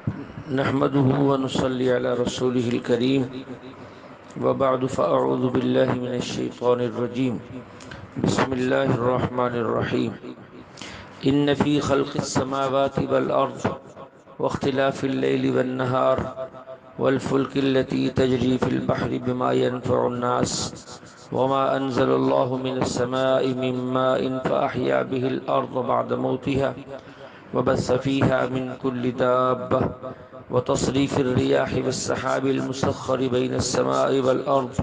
نحمده ونصلي على رسوله الكريم وبعد فأعوذ بالله من الشيطان الرجيم بسم الله الرحمن الرحيم إن في خلق السماوات والأرض واختلاف الليل والنهار والفلك التي تجري في البحر بما ينفع الناس وما أنزل الله من السماء من ماء فأحيا به الأرض بعد موتها وبث فيها من كل دابة وتصريف الرياح والسحاب المسخر بين السماء والأرض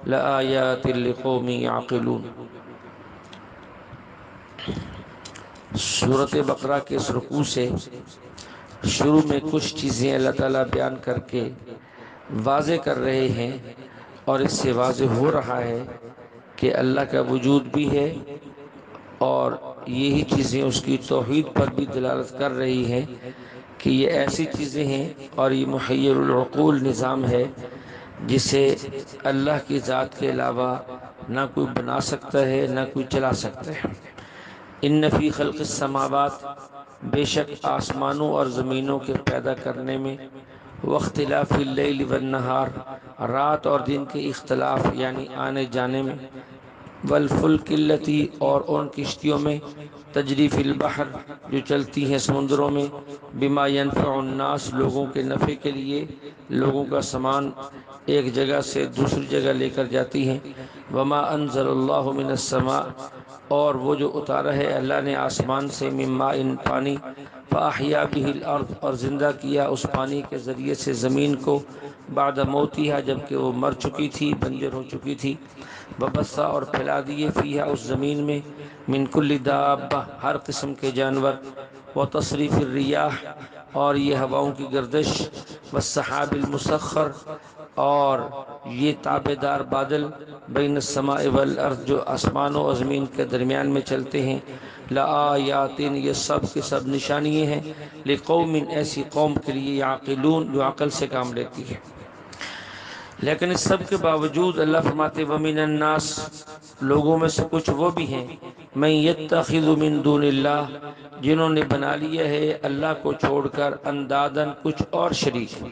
لآيات لقوم يعقلون۔ سورۃ بقرہ کے اس رکوع سے شروع میں کچھ چیزیں اللہ تعالیٰ بیان کر کے واضح کر رہے ہیں، اور اس سے واضح ہو رہا ہے کہ اللہ کا وجود بھی ہے، اور یہی چیزیں اس کی توحید پر بھی دلالت کر رہی ہیں کہ یہ ایسی چیزیں ہیں اور یہ محیر العقول نظام ہے جسے اللہ کی ذات کے علاوہ نہ کوئی بنا سکتا ہے نہ کوئی چلا سکتا ہے۔ ان فی خلق السماوات، بے شک آسمانوں اور زمینوں کے پیدا کرنے میں، واختلاف اللیل والنہار، رات اور دن کے اختلاف یعنی آنے جانے میں، والفلک التی، اور ان کشتیوں میں، تجری فی البحر، جو چلتی ہیں سمندروں میں، بما ینفع الناس، لوگوں کے نفع کے لیے، لوگوں کا سامان ایک جگہ سے دوسری جگہ لے کر جاتی ہیں، وما انزل اللہ من السماء، اور وہ جو اتارا ہے اللہ نے آسمان سے، من ماء، پانی، فاحیا بہ الارض، اور زندہ کیا اس پانی کے ذریعے سے زمین کو، بعد موتیہا، جبکہ وہ مر چکی تھی، بنجر ہو چکی تھی، وبث، اور پھیلا دیے، فیہا، اس زمین میں، من کل دابہ، ہر قسم کے جانور، وتصریف الریاح، اور یہ ہواؤں کی گردش، والسحاب المسخر، اور یہ تابع دار بادل، بین السماء والارض، جو آسمانوں اور زمین کے درمیان میں چلتے ہیں، لآیات، یہ سب کے سب نشانیاں ہیں، لقوم، ایسی قوم کے لیے، یعقلون، جو عقل سے کام لیتی ہے۔ لیکن اس سب کے باوجود اللہ فرماتے ومن الناس، لوگوں میں سے کچھ وہ بھی ہیں، من یتخذ من دون اللہ، جنہوں نے بنا لیا ہے اللہ کو چھوڑ کر، اندادن، کچھ اور شریک،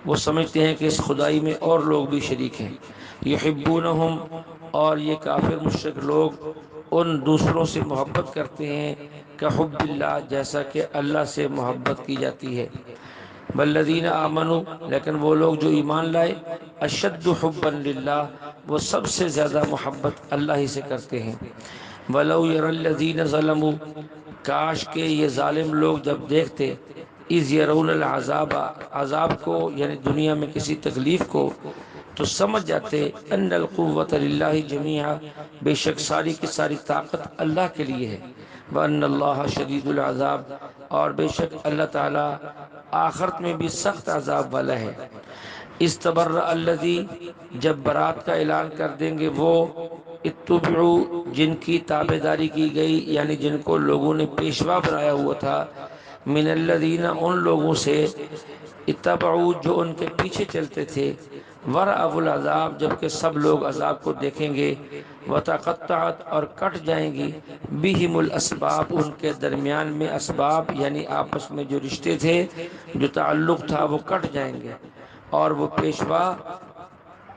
وہ سمجھتے ہیں کہ اس خدائی میں اور لوگ بھی شریک ہیں، یحبونہم، اور یہ کافر مشرک لوگ ان دوسروں سے محبت کرتے ہیں، کحب اللہ، جیسا کہ اللہ سے محبت کی جاتی ہے، والذین آمنوا، لیکن وہ لوگ جو ایمان لائے، اشد حبا للہ، وہ سب سے زیادہ محبت اللہ ہی سے کرتے ہیں، ولو یری الذین ظلموا، کاش کہ یہ ظالم لوگ جب دیکھتے، اذ یرون العذاب، عذاب کو یعنی دنیا میں کسی تکلیف کو، تو سمجھ جاتے ان القوۃ للہ جمیعا، بے شک ساری کی ساری طاقت اللہ کے لیے ہے، وان اللہ شدید العذاب، اور بے شک اللہ تعالی آخرت میں بھی سخت عذاب والا ہے۔ استبرأ الذی، جب برات کا اعلان کر دیں گے وہ، اتبعوا، جن کی تابع داری کی گئی، یعنی جن کو لوگوں نے پیشوا بنایا ہوا تھا، من الذین، ان لوگوں سے، اتبعوا، جو ان کے پیچھے چلتے تھے، ورأوا العذاب، جبکہ سب لوگ عذاب کو دیکھیں گے، وتقطعت، اور کٹ جائیں گی، بہم الاسباب، ان کے درمیان میں اسباب یعنی آپس میں جو رشتے تھے، جو تعلق تھا، وہ کٹ جائیں گے، اور وہ پیشوا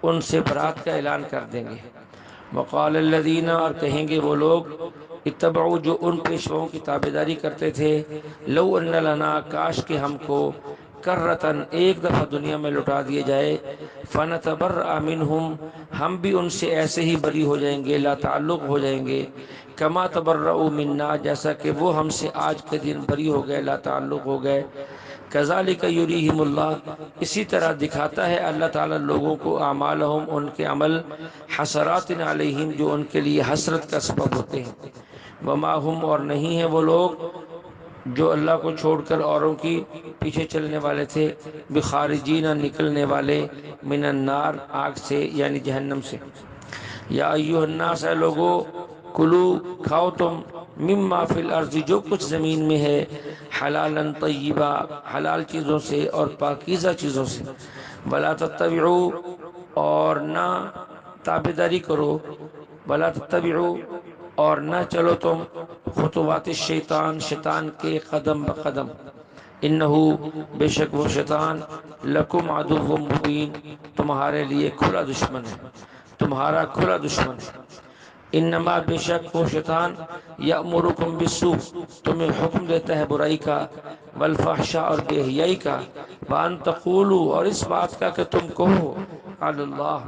ان سے برات کا اعلان کر دیں گے۔ وقال الذین، اور کہیں گے وہ لوگ، اتبعوا، جو ان پیشواؤں کی تابعداری کرتے تھے، لو ان لنا، کاش کہ ہم کو، کرتن، ایک دفعہ دنیا میں لٹا دیے جائے، فنتبرأ منہم، ہم بھی ان سے ایسے ہی بری ہو جائیں گے، لا تعلق ہو جائیں گے، کما تبرؤوا منا، جیسا کہ وہ ہم سے آج کے دن بری ہو گئے، لا تعلق ہو گئے، کذالک یریہم اللہ، اسی طرح دکھاتا ہے اللہ تعالیٰ لوگوں کو، اعمالہم، ان کے عمل، حسرات علیہم، جو ان کے لیے حسرت کا سبب ہوتے ہیں، وما ہم، اور نہیں ہیں وہ لوگ جو اللہ کو چھوڑ کر اوروں کی پیچھے چلنے والے تھے، بخارجین، نکلنے والے، من النار، آگ سے یعنی جہنم سے۔ یا ایھا الناس، اے لوگو، کلو، کھاؤ تم، مما فی الارض، جو کچھ زمین میں ہے، حلالا طیبا، حلال چیزوں سے اور پاکیزہ چیزوں سے، ولا تتبعوا، اور نہ تابعداری کرو، ولا تتبعوا، اور نہ چلو تم، خطوات الشیطان، شیطان کے قدم بقدم، انہو بے شک وہ شیطان لکم عدو مبین تمہارے لیے کھلا دشمن ہے، تمہارا کھلا دشمن ہے۔ انما بے شک وہ شیطان یأمرکم بالسوء تمہیں حکم دیتا ہے برائی کا، والفحشاء اور بے حیائی کا، وان تقولوا اور اس بات کا کہ تم کہو علی اللہ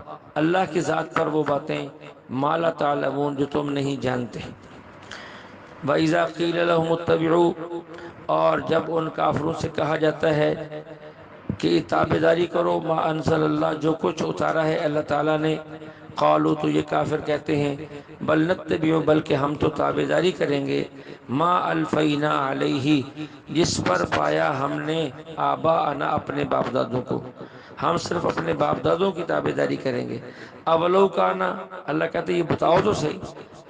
اللہ کی ذات پر وہ باتیں ما لا تعلمون جو تم نہیں جانتے۔ وَإِذَا قِيلَ لَهُمُ اتَّبِعُوا اور جب ان کافروں سے کہا جاتا ہے کہ تابعداری کرو ما انزل اللہ جو کچھ اتارا ہے اللہ تعالیٰ نے، قالوا تو یہ کافر کہتے ہیں بل نتبع بلکہ ہم تو تابعداری کریں گے ما الفینا علیہ جس پر پایا ہم نے آباءنا اپنے باپ دادوں کو، ہم صرف اپنے باپ دادوں کی تابعداری کریں گے۔ اولو کانا اللہ کہتے ہیں یہ بتاؤ تو صحیح،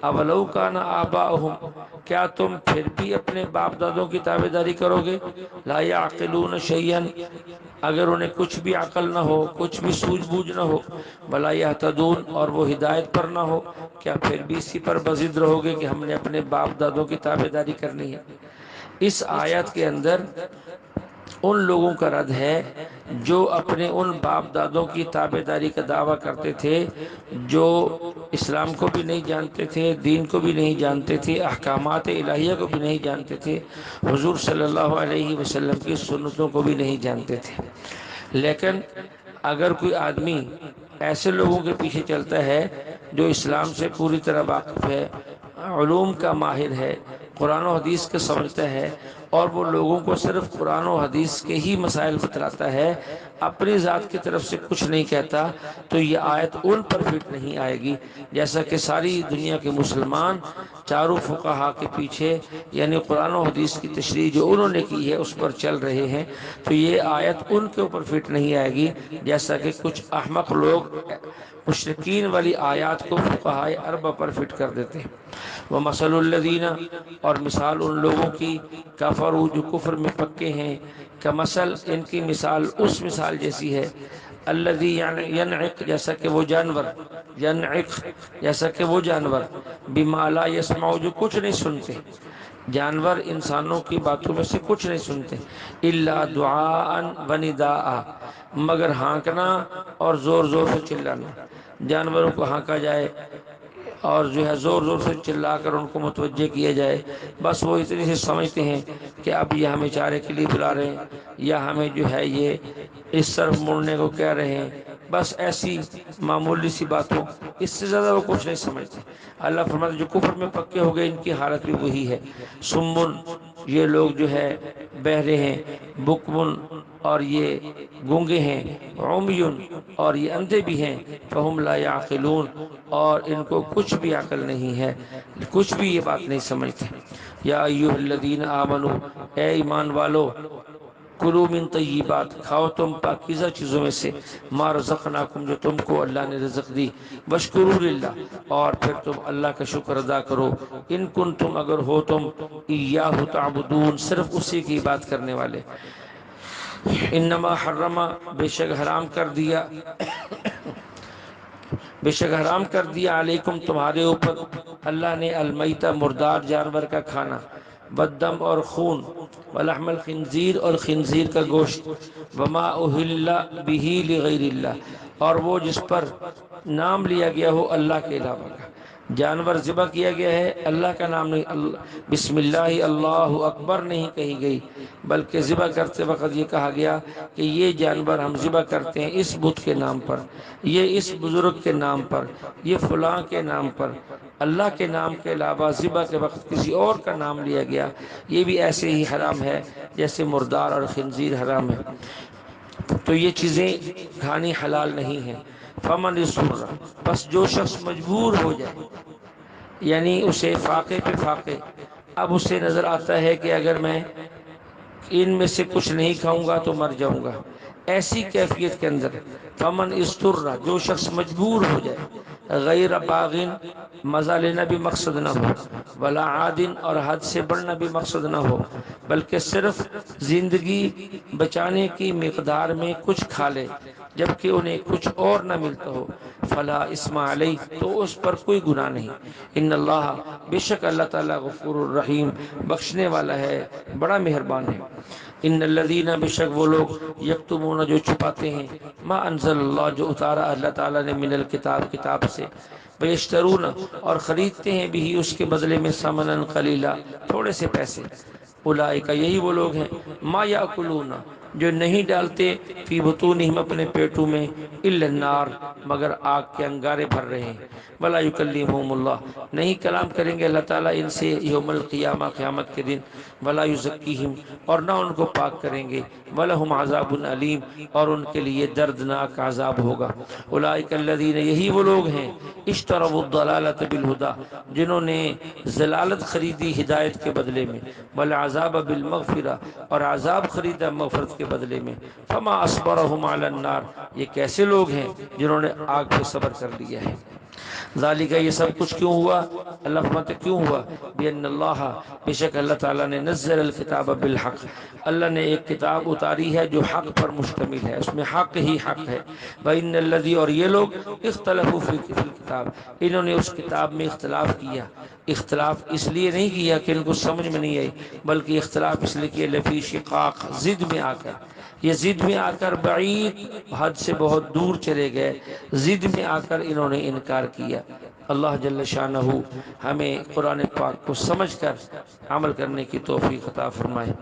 اولو کانا آباؤہم کیا تم پھر بھی اپنے باپ دادوں کی تابعداری کرو گے، لا یعقلون شیئا اگر انہیں کچھ بھی عقل نہ ہو، کچھ بھی سوجھ بوجھ نہ ہو، ولا یہتدون اور وہ ہدایت پر نہ ہو، کیا پھر بھی اسی پر بضد رہو گے کہ ہم نے اپنے باپ دادوں کی تابعداری کرنی ہے۔ اس آیت کے اندر ان لوگوں کا رد ہے جو اپنے ان باپ دادوں کی تابعداری کا دعویٰ کرتے تھے جو اسلام کو بھی نہیں جانتے تھے، دین کو بھی نہیں جانتے تھے، احکامات الہیہ کو بھی نہیں جانتے تھے، حضور صلی اللہ علیہ وسلم کی سنتوں کو بھی نہیں جانتے تھے۔ لیکن اگر کوئی آدمی ایسے لوگوں کے پیچھے چلتا ہے جو اسلام سے پوری طرح واقف ہے، علوم کا ماہر ہے، قرآن و حدیث کے سمجھتا ہے، اور وہ لوگوں کو صرف قرآن و حدیث کے ہی مسائل بتلاتا ہے، اپنی ذات کی طرف سے کچھ نہیں کہتا، تو یہ آیت ان پر فٹ نہیں آئے گی۔ جیسا کہ ساری دنیا کے مسلمان چاروں فقہا کے پیچھے یعنی قرآن و حدیث کی تشریح جو انہوں نے کی ہے اس پر چل رہے ہیں، تو یہ آیت ان کے اوپر فٹ نہیں آئے گی، جیسا کہ کچھ احمق لوگ مشرکین والی آیات کو فقہائے اربع پر فٹ کر دیتے ہیں۔ وَمَثَلُ الَّذِينَ اور مثال ان لوگوں کی کفروا جو کفر میں پکے ہیں، کمثل ان کی مثال اس مثال جیسی ہے، الذی ینعق جیسا کہ وہ جانور، ینعق جیسا کہ وہ جانور، بما لا یسمع جو کچھ نہیں سنتے، جانور انسانوں کی باتوں میں سے کچھ نہیں سنتے، الا دعاء و نداء مگر ہانکنا اور زور زور سے چلانا۔ جانوروں کو ہانکا جائے اور جو ہے زور زور سے چلا کر ان کو متوجہ کیا جائے، بس وہ اتنی سے سمجھتے ہیں کہ اب یہ ہمیں چارے کے لیے بلا رہے ہیں یا ہمیں جو ہے یہ اس طرف مڑنے کو کہہ رہے ہیں، بس ایسی معمولی سی باتوں، اس سے زیادہ وہ کچھ نہیں سمجھتے۔ اللہ فرماتا ہے جو کفر میں پکے ہو گئے ان کی حالت بھی وہی ہے۔ سمن یہ لوگ جو ہے بہرے ہیں، بکمن اور یہ گونگے ہیں، عمیٌ اور یہ اندھے بھی ہیں، فہم لا یعقلون اور ان کو کچھ بھی عقل نہیں ہے، کچھ بھی یہ بات نہیں سمجھتے۔ یا ایھا الذین آمنو اے ایمان والو، کلوا من طیبات کھاؤ تم پاکیزہ چیزوں میں سے، ما رزقناکم جو تم کو اللہ نے رزق دی، واشکروا للہ اور پھر تم اللہ کا شکر ادا کرو، ان کنتم اگر ہو تم ایاہ تعبدون صرف اسی کی عبادت کرنے والے۔ انما حرم بے شک حرام کر دیا، بے شک حرام کر دیا علیکم تمہارے اوپر اللہ نے المیتہ مردار جانور کا کھانا، والدم اور خون، ولحم الخنزیر اور خنزیر کا گوشت، وما اہل بہ لغیر اللہ اور وہ جس پر نام لیا گیا ہو اللہ کے علاوہ کا، جانور ذبح کیا گیا ہے اللہ کا نام نہیں، بسم اللہ اللہ اکبر نہیں کہی گئی، بلکہ ذبح کرتے وقت یہ کہا گیا کہ یہ جانور ہم ذبح کرتے ہیں اس بت کے نام پر، یہ اس بزرگ کے نام پر، یہ فلاں کے نام پر، اللہ کے نام کے علاوہ ذبح کے وقت کسی اور کا نام لیا گیا، یہ بھی ایسے ہی حرام ہے جیسے مردار اور خنزیر حرام ہے، تو یہ چیزیں کھانی حلال نہیں ہیں۔ فمن اضطر بس جو شخص مجبور ہو جائے، یعنی اسے فاقے پہ فاقے، اب اسے نظر آتا ہے کہ اگر میں ان میں سے کچھ نہیں کھاؤں گا تو مر جاؤں گا، ایسی کیفیت کے اندر فمن اضطر جو شخص مجبور ہو جائے، غیر باغن مزہ لینا بھی مقصد نہ ہو، ولا عادن اور حد سے بڑھنا بھی مقصد نہ ہو، بلکہ صرف زندگی بچانے کی مقدار میں کچھ کھا لے، جبکہ انہیں کچھ اور نہ ملتا ہو، فلا اسم علیہ، تو اس پر کوئی گناہ نہیں۔ ان اللہ، بے شک اللہ تعالیٰ غفور الرحیم، بخشنے والا ہے، بڑا مہربان ہے۔ ان الذین، بے شک وہ لوگ، یکتمون، جو چھپاتے ہیں، ما انزل اللہ، جو اتارا اللہ تعالیٰ نے، من الکتاب، کتاب سے، بیشترون، اور خریدتے ہیں بھی اس کے بدلے میں، ثمنا قلیلا، تھوڑے سے پیسے، اولئک، یہی وہ لوگ ہیں، ما یاکلون، جو نہیں ڈالتے، فی بطونہم، اپنے پیٹوں میں، الا النار، مگر آگ کے انگارے بھر رہے ہیں، ولا یکلمہم اللہ، نہیں کلام کریں گے اللہ تعالیٰ ان سے، یوم القیامہ، قیامت کے دن، ولا یزکیہم، اور نہ ان کو پاک کریں گے، ولہم عذاب علیم، اور ان کے لیے دردناک عذاب ہوگا۔ اولئک الذین، یہی وہ لوگ ہیں، اشتروا الضلالۃ بالہدی، جنہوں نے ضلالت خریدی ہدایت کے بدلے میں، والعذاب بالمغفرہ، اور عذاب خریدا مغفرت کے بدلے میں، فما اصبرہم علی النار، یہ کیسے لوگ ہیں جنہوں نے آگ پہ صبر کر لیا ہے۔ ذالک، یہ سب کچھ کیوں ہوا؟ اللہ فرماتے کیوں ہوا؟ بِأَنَّ اللَّهَ، بے شک اللہ تعالیٰ نے، نزل الکتاب بالحق، اللہ نے ایک کتاب اتاری ہے جو حق پر مشتمل ہے، اس میں حق ہی حق ہے۔ وَإِنَّ الَّذِي، اور یہ لوگ، اختلفوا فی الکتاب، انہوں نے اس کتاب میں اختلاف کیا، اختلاف اس لیے نہیں کیا کہ ان کو سمجھ میں نہیں آئی، بلکہ اختلاف اس لیے کیا، لفی شقاق، ضد میں آ کر، یہ ضد میں آ کر، بعید، حد سے بہت دور چلے گئے، ضد میں آ کر انہوں نے انکار کیا۔ اللہ جل شانہ ہمیں قرآن پاک کو سمجھ کر عمل کرنے کی توفیق عطا فرمائے۔